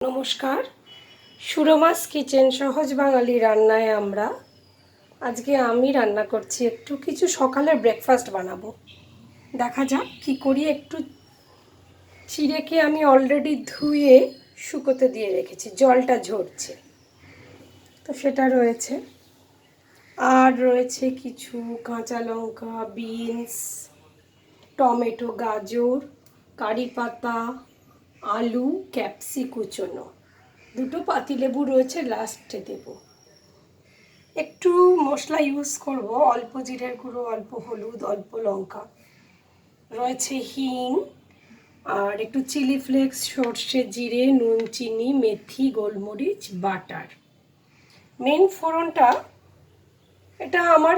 নমস্কার, সুরমাস কিচেন সহজ বাঙালি রান্নায় আমরা আজকে আমি রান্না করছি একটু কিছু সকালের ব্রেকফাস্ট বানাবো। দেখা যাক কি করি। একটু চিড়েকে আমি অলরেডি ধুয়ে শুকোতে দিয়ে রেখেছি, জলটা ঝরছে, তো সেটা রয়েছে। আর রয়েছে কিছু কাঁচা লঙ্কা, বিনস, টমেটো, গাজর, কারি পাতা, আলু, ক্যাপসি কুচোনো, দুটো পাতিলেবু রয়েছে, লাস্টে দেব। একটু মশলা ইউজ করব, অল্প জিরের গুঁড়ো, অল্প হলুদ, অল্প লঙ্কা, রয়েছে হিং, আর একটু চিলি ফ্লেক্স, সর্ষে, জিরে, নুন, চিনি, মেথি, গোলমরিচ, বাটার। মেন ফোড়নটা এটা আমার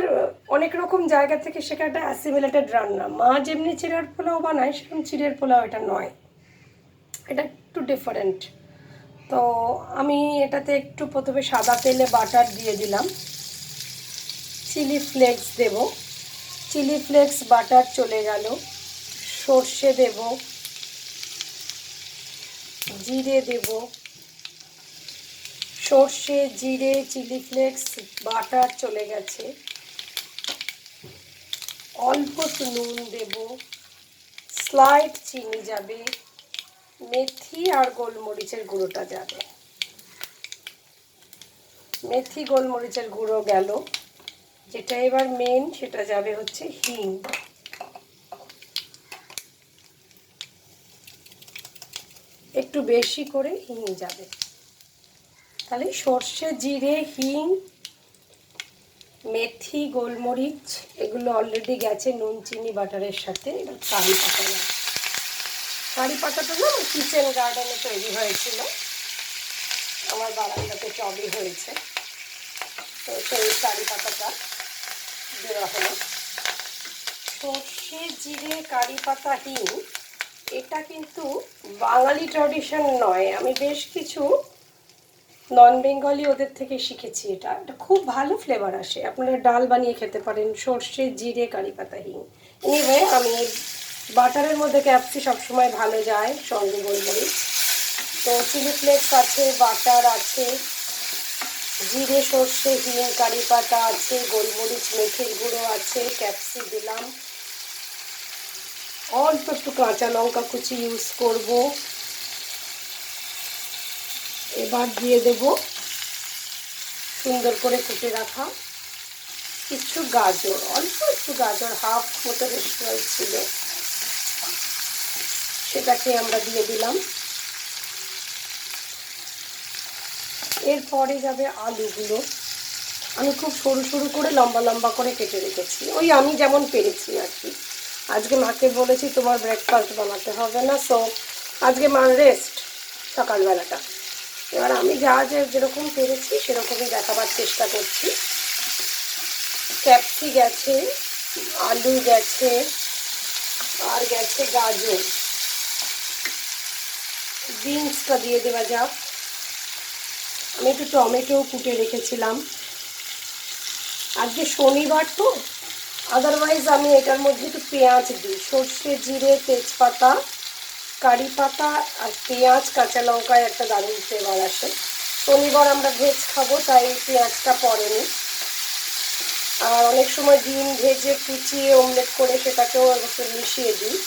অনেক রকম জায়গা থেকে শেখা একটা অ্যাসিমিলেটেড রান্না। মা যেমনি চিড়ের পোলাও বানায় সেরকম চিড়ের পোলাও এটা নয়, এটা একটু ডিফারেন্ট। তো আমি এটাতে একটু প্রথমে সাদা তেলে বাটার দিয়ে দিলাম, চিলি ফ্লেক্স দেব, চিলি ফ্লেক্স বাটার চলে গেল, সর্ষে দেব, জিরে দেব, সর্ষে, জিরে, চিলি ফ্লেক্স, বাটার চলে গেছে, অল্প নুন দেব, স্লাইড চিনি যাবে, মেথি আর গোলমরিচের গুঁড়োটা যাবে। মেথি গোলমরিচের গুঁড়ো গেল, যেটা এবার মেন সেটা যাবে হচ্ছে হিং। একটু বেশি করে হিং যাবে, তাহলে সর্ষে, জিরে, হিং, মেথি, গোলমরিচ এগুলো অলরেডি গেছে নুন, চিনি, বাটারের সাথে। এবার কারি পাতা যাবে। কারি পাতাটা না কিচেন গার্ডেনে তৈরি হয়েছিল, আমার বারান্দাতে টবে হয়েছে, তো সেই কারি পাতাটা দেওয়া হলো। সর্ষে, জিরে, কারি পাতা, হিং এটা কিন্তু বাঙালি ট্র্যাডিশন নয়, আমি বেশ কিছু নন বেঙ্গলি ওদের থেকে শিখেছি। এটা খুব ভালো ফ্লেভার আসে, আপনারা ডাল বানিয়ে খেতে পারেন। সর্ষে, জিরে, কারি পাতা, হিং। এনিওয়ে আমি বাটারের মধ্যে ক্যাপসি সবসময় ভালো যায়, সঙ্গে গোলমরিচ। তো চিলি ফ্লেক্স আছে, বাটার আছে, জিরে, সর্ষে, হিং, কারি পাতা আছে, গোলমরিচ, মেথির গুঁড়ো আছে, ক্যাপসি দিলাম, অল্প একটু কাঁচা লঙ্কা কুচি ইউজ করব। এবার দিয়ে দেব সুন্দর করে কুটে রাখা কিছু গাজর, অল্প একটু গাজর, হাফ মতো রেস্টুরেন্ট ছিল, সেটাকে আমরা দিয়ে দিলাম। এরপরে যাবে আলুগুলো, আমি খুব সরু সরু করে লম্বা লম্বা করে কেটে রেখেছি, ওই আমি যেমন পেরেছি আর কি। আজকে মাকে বলেছি তোমার ব্রেকফাস্ট বানাতে হবে না, সো আজকে মার রেস্ট সকালবেলাটা। এবার আমি যেরকম পেরেছি সেরকমই দেখাবার চেষ্টা করছি। ক্যাপসি গেছে, আলু গেছে, আর গেছে গাজর, বিনসটা দিয়ে দেওয়া যাক। আমি একটু টমেটো কুটে রেখেছিলাম, আজকে শনিবার তো, আদারওয়াইজ আমি এটার মধ্যে একটু পেঁয়াজ দিই। সর্ষে, জিরে, তেজপাতা, কারি পাতা আর পেঁয়াজ, কাঁচা লঙ্কায় একটা দারুণ ফ্লেভার আসে। শনিবার আমরা ভেজ খাবো, তাই পেঁয়াজটা পড়েনি। আর অনেক সময় ডিম ভেজে কুচিয়ে অমলেট করে সেটাকেও একটু মিশিয়ে দিই,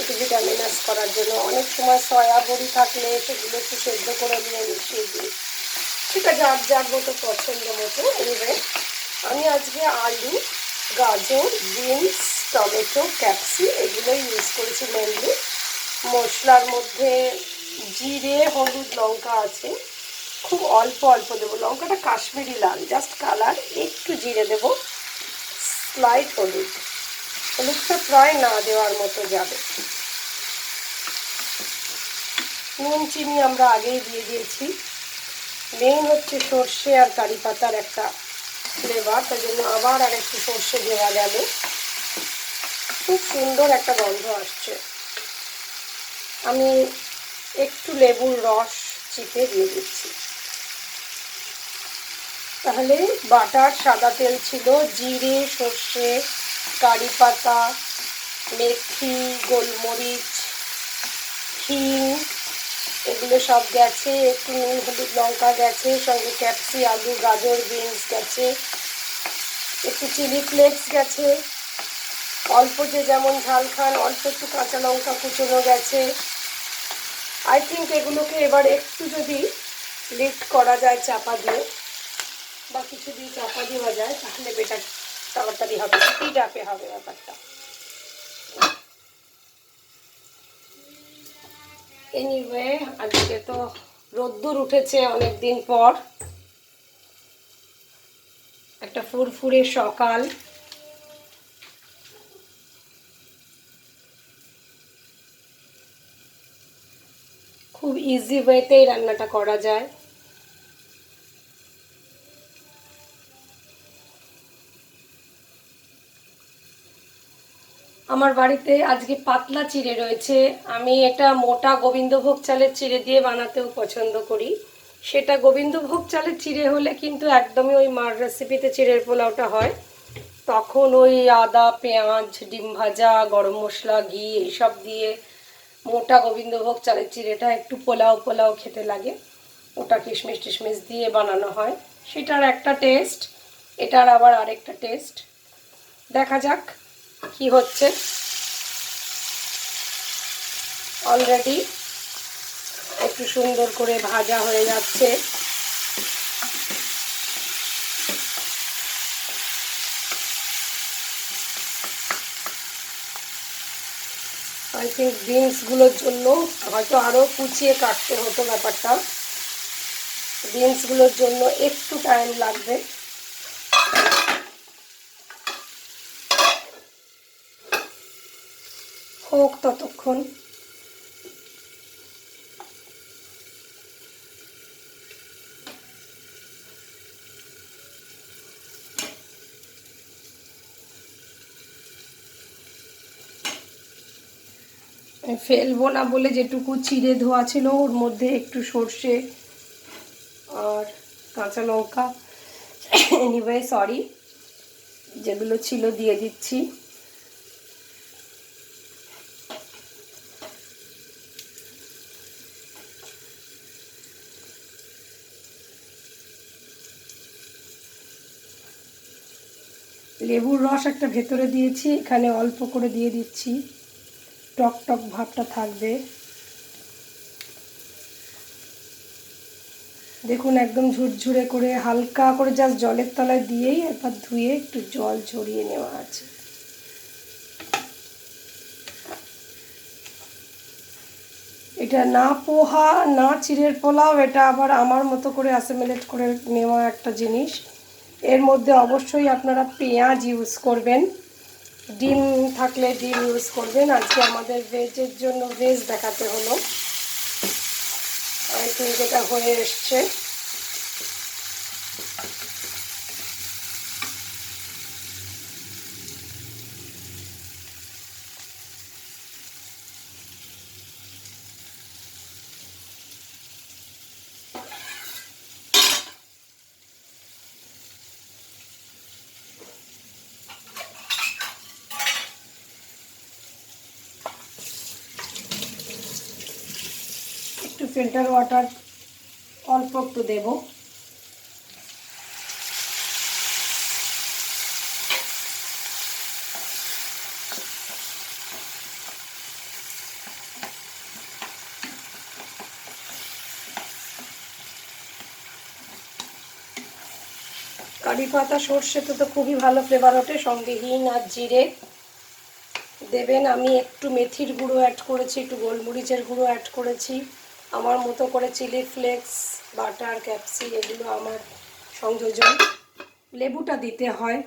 একটু ভিটামিনাস করার জন্য। অনেক সময় সয়া বড়ি থাকলে সেগুলো একটু সেদ্ধ করে নিয়ে মিশিয়ে দিই, সেটা যার যার মতো পছন্দ মতো। এবার আমি আজকে আলু, গাজর, বিনস, টমেটো, ক্যাপসি এগুলো ইউজ করেছি মেনলি। মশলার মধ্যে জিরে, হলুদ, লঙ্কা আছে, খুব অল্প অল্প দেবো। লঙ্কাটা কাশ্মীরি লাল, জাস্ট কালার। একটু জিরে দেবো, স্লাইট হলুদ, হলুদটা প্রায় না দেওয়ার মতো যাবে। নুন, চিনি আমরা আগেই দিয়ে দিয়েছি। মেইন হচ্ছে সর্ষে আর কারি পাতার একটা ফ্লেভার, তার জন্য আবার আর একটু সর্ষে দেওয়া গেল, খুব সুন্দর একটা গন্ধ আসছে। আমি একটু লেবুর রস চিপে দিয়ে দিচ্ছি। তাহলে বাটার, সাদা তেল ছিল, জিরে, সর্ষে, কারি পাতা, মেথি, গোলমরিচ, হিং, এগুলো সব গেছে, একটু নুন হলুদ লঙ্কা গেছে, সঙ্গে ক্যাপসি আলু গাজর বিনস গেছে, একটু চিলি ফ্লেক্স গেছে, অল্প যে যেমন ঝাল খান অল্প একটু কাঁচা লঙ্কা কুচোনো গেছে। আই থিঙ্ক এগুলোকে এবার একটু যদি লিফট করা যায় চাপা দিয়ে বা কিছু দিয়ে চাপা দেওয়া যায় তাহলে বেটার তাড়াতাড়ি হবে, স্পিড আপে হবে ব্যাপারটা। এনিওয়ে আজকে তো রোদ্দুর উঠেছে অনেক দিন পর, একটা ফুরফুরে সকাল। খুব ইজি ওয়েতেই রান্নাটা করা যায়। আমার বাড়িতে আজকে পাতলা চিড়ে রয়েছে। আমি এটা মোটা গোবিন্দভোগ চালের চিড়ে দিয়ে বানাতেও পছন্দ করি। সেটা গোবিন্দভোগ চালের চিড়ে হলে কিন্তু একদমই ওই মার রেসিপিতে চিড়ের পোলাওটা হয়, তখন ওই আদা পেঁয়াজ ডিম ভাজা গরম মশলা ঘি এইসব দিয়ে মোটা গোবিন্দভোগ চালের চিড়েটা একটু পোলাও পোলাও খেতে লাগে। ওটা কিশমিশ টিশমিশ দিয়ে বানানো হয়, সেটার একটা টেস্ট, এটার আবার আরেকটা টেস্ট। দেখা যাক কি হচ্ছে। অলরেডি একটু সুন্দর করে ভাজা হয়ে যাচ্ছে। আই থিঙ্ক বিনসগুলোর জন্য হয়তো আরও কুচিয়ে কাটতে হতো ব্যাপারটা, বিনসগুলোর জন্য একটু টাইম লাগবে। হোক ততক্ষণ। ফেলবো না বলে যেটুকু চিড়ে ধোয়া ছিল ওর মধ্যে একটু সর্ষে আর কাঁচা লঙ্কা, এনিওয়ে সরি, যেগুলো ছিল দিয়ে দিচ্ছি। লেবুর রস একটা ভেতরে দিয়েছি, এখানে অল্প করে দিয়ে দিচ্ছি, টক টক ভাবটা থাকবে। দেখুন একদম ঝুরঝুরে করে হালকা করে জাস্ট জলের তলায় দিয়েই একবার ধুয়ে একটু জল ঝরিয়ে নেওয়া আছে। এটা না পোহা না চিড়ের পোলাও, এটা আবার আমার মতো করে অ্যাসিমিলেট করে নেওয়া একটা জিনিস। এর মধ্যে অবশ্যই আপনারা পেঁয়াজ ইউজ করবেন, ডিম থাকলে ডিম ইউজ করবেন। আজকে আমাদের ভেজের জন্য ভেজ দেখাতে হলো। আই থিঙ্ক এটা হয়ে এসছে। একটু ফিল্টার ওয়াটার অল্প একটু দেব। কারি পাতা সর্ষেতে তো খুবই ভালো ফ্লেভার ওঠে, সঙ্গে হিং আর জিরে দেবেন। আমি একটু মেথির গুঁড়ো অ্যাড করেছি, একটু গোলমরিচের গুঁড়ো অ্যাড করেছি, আমার মতো করে চিলি ফ্লেক্স বাটার ক্যাপসি এগুলো আমার সংযোজন। লেবুটা দিতে হয়।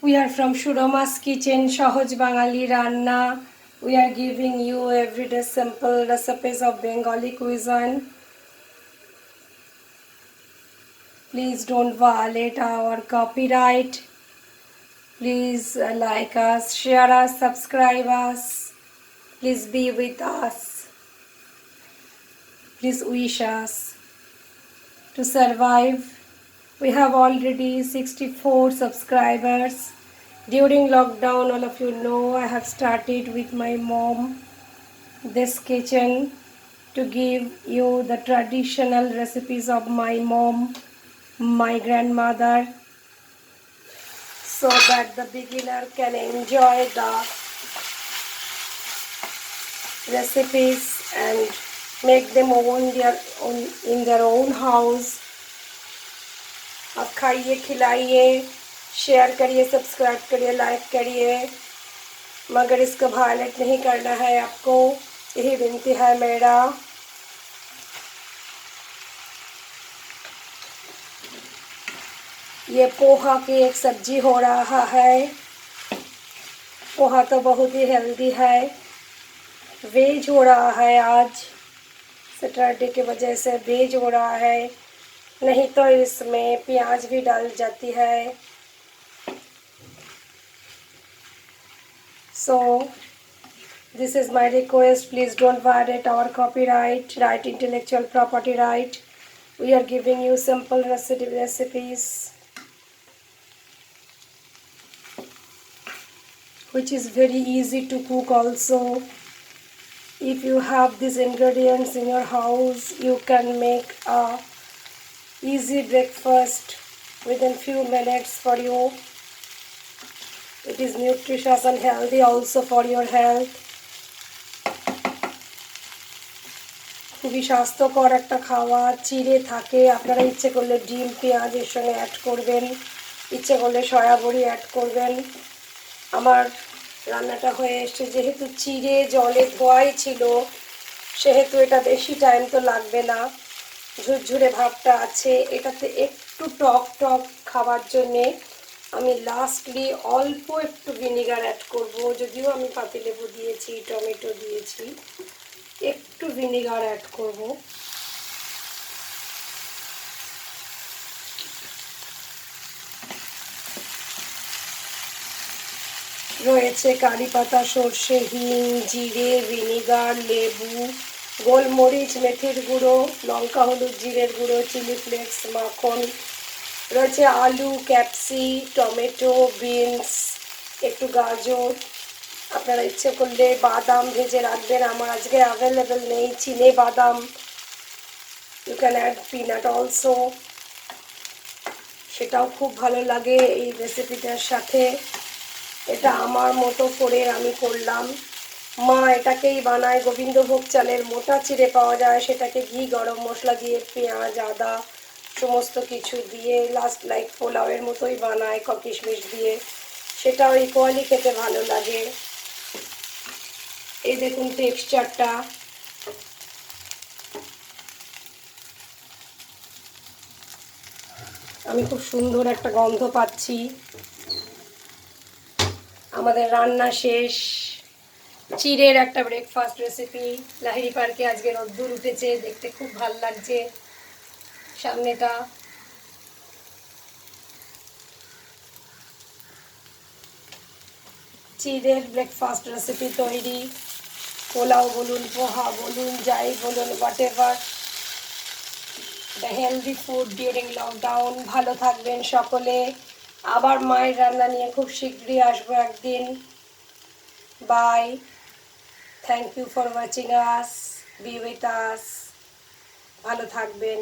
We are from Shuroma's Kitchen, সহজ বাঙালি রান্না. We are giving you everyday simple recipes of Bengali cuisine. Please don't violate our copyright. Please like us, share us, subscribe us. Please be with us. Please wish us to survive. We have already 64 subscribers. During lockdown, all of you know I have started with my mom this kitchen to give you the traditional recipes of my mom, my grandmother, so that the beginner can enjoy the recipes and make them in their own house. आप खाइए, खिलाइए, share करिए, subscribe करिए, like करिए, मगर इसको violet नहीं करना है आपको, यही विनती है मेरा। ये पोहा की एक सब्जी हो रहा है। पोहा तो बहुत ही हेल्दी है। वेज हो रहा है, आज सैटरडे की वजह से वेज हो रहा है, नहीं तो इसमें प्याज भी डाल जाती है। So this is my request, please don't violate our copyright, right, intellectual property right. We are giving you simple recipes which is very easy to cook also. If you have these ingredients in your house, you can make a easy breakfast within few minutes for you. It is nutritious and healthy also for your health. খুবই স্বাস্থ্যকর একটা খাওয়া, চিড়ে থাকে, আপনারা ইচ্ছে করলে ডিম পেঁয়াজ এর সঙ্গে অ্যাড করবেন, ইচ্ছে করলে সয়া বড়ি অ্যাড করবেন। আমার রান্নাটা হয়ে এসছে, যেহেতু চিড়ে জলে ধোয়াই ছিল সেহেতু এটা বেশি টাইম তো লাগবে না, ঝুরঝুরে ভাবটা আছে। এটাতে একটু টক টক খাবার জন্যে আমি লাস্টলি অল্প একটু ভিনিগার অ্যাড করব, যদিও আমি পাতিলেবু দিয়েছি, টমেটো দিয়েছি, একটু ভিনিগার অ্যাড করব। রয়েছে কারি পাতা, সর্ষে, হিং, জিরে, ভিনিগার, লেবু, গোলমরিচ, মেথির গুঁড়ো, লঙ্কা, হলুদ, জিরের গুঁড়ো, চিলি ফ্লেক্স, মাখন, রয়েছে আলু, ক্যাপসি, টমেটো, বিনস, একটু গাজর। আপনারা ইচ্ছে করলে বাদাম ভেজে রাখবেন, আমার আজকে অ্যাভেলেবেল নেই চিনে বাদাম। You can add peanut also, সেটাও খুব ভালো লাগে এই রেসিপিটার সাথে। এটা আমার মতো করে আমি করলাম। মা এটাকেই বানায় গোবিন্দভোগ চালের মোটা চিড়ে পাওয়া যায়, সেটাকে ঘি গরম মশলা দিয়ে পেঁয়াজ আদা সমস্ত কিছু দিয়ে লাস্ট লাইক পোলাওয়ের মতোই বানায় কিশমিশ দিয়ে, সেটাও ইকুয়ালি খেতে ভালো লাগে। এই দেখুন টেক্সচারটা, আমি খুব সুন্দর একটা গন্ধ পাচ্ছি। আমাদের রান্না শেষ। চিড়ের একটা ব্রেকফাস্ট রেসিপি। লাহিড়ী পার্কে আজকে রোদ্দুর উঠেছে, দেখতে খুব ভালো লাগছে সামনেটা। চিড়ের ব্রেকফাস্ট রেসিপি তৈরি। পোলাও বলুন, পোহা বলুন, যাই বলুন, what ever, the healthy food during lockdown. ভালো থাকবেন সকলে। আবার মায়ের রান্না নিয়ে খুব শীঘ্রই আসবো একদিন। Bye, thank you for watching us, be with us, ভালো থাকবেন।